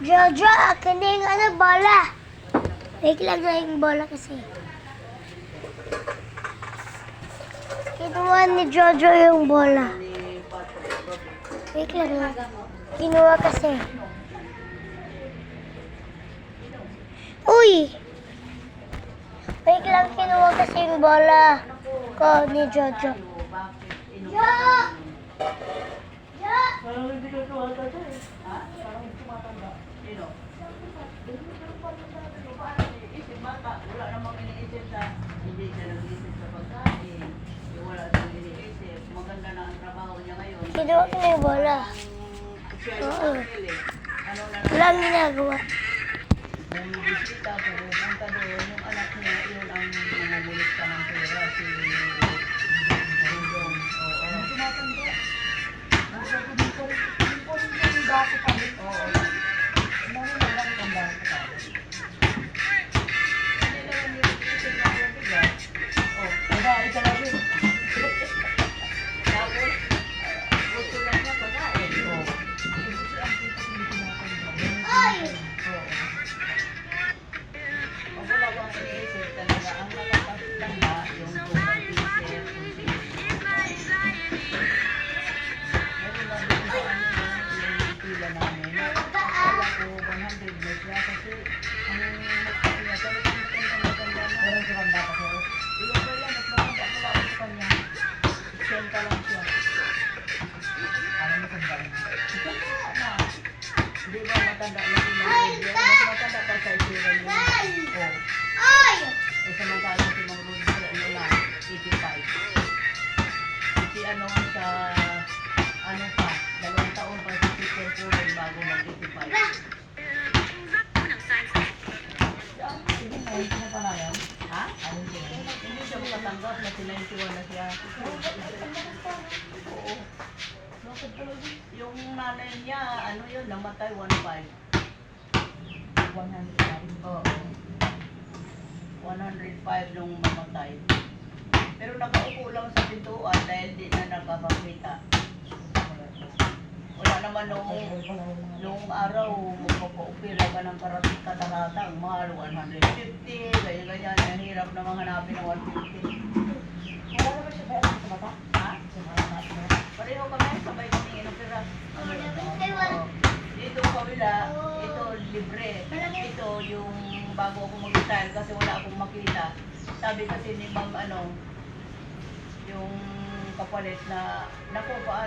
Jojo, akin na yung ano, bola. Wait lang na yung bola kasi. Kinuha ni Jojo yung bola. Wait lang na. Kinuha kasi. Uy! Wait lang, kinuha kasi yung bola ko ni Jojo. Jo! Jo! Parang hindi ka tumatanda eh. Ha? Parang hindi tumatanda. Sino? Isip bata, wala namang iniisip sa hindi siya nag-iisip sa pagkain. Wala siyang iniisip. Maganda na ang trabaho niya ngayon. Kinuha ko na yung bola. Oo. Walang ginagawa. Kung bisita, pupunta doon, yung anak niya, yun ang nangulit ka ng pera. Si Dong. Oo. Tumatanda. Dati pa rin. Oo. Ano na lang ang dati pa rin. Hindi naman yung isip na bubigyan. Oh, pagkain ka lang yun. Tapos, gusto lang niya pagkain. Oo. Gusto ang Ay! oo. Pag wala kang iniisip talaga, ang nakakatanda yung tunang isip, kung sino. Meron lang din sa ano yung pila namin. Akala ko 100 na siya kasi ang niya talagang matanda na. Pero ang matanda pa siya. Iyon pa yan, mas matanda pala ako sa kanya. 80 lang siya. Parang matanda rin. Matanda na. Di ba matanda na sila? Mas matanda pa sa isira niya. Oh. Ay! Eh, samantalang si Mang Rudy sa ano lang, 85. Si ano sa, ano pa, 2 taon pa si Peter Pulen bago mag-85. Sige na, hindi na pala yan. Ha? Ayun siya. Hindi siya makatanggap na si 91 na siya. Oo. Bakit talaga? Yung nanay niya, ano yun, namatay 1.5. 105? Oo. 105 nung mamatay. Pero nakaupo lang sa pintuan dahil di na nakakakita. Wala naman nung araw, magpapa-opera ka ng karatang, mahal 150, ganyan-ganyan. Ang hirap namang hanapin ng 150. Wala naman siya ba sa bata? Ha? Pareho kami, sabay kami inopera. Dito kabila, ito libre. Ito yung bago ako mag-retire kasi wala akong makita. Sabi kasi ni ma'am yung kapalit na, naku, paano?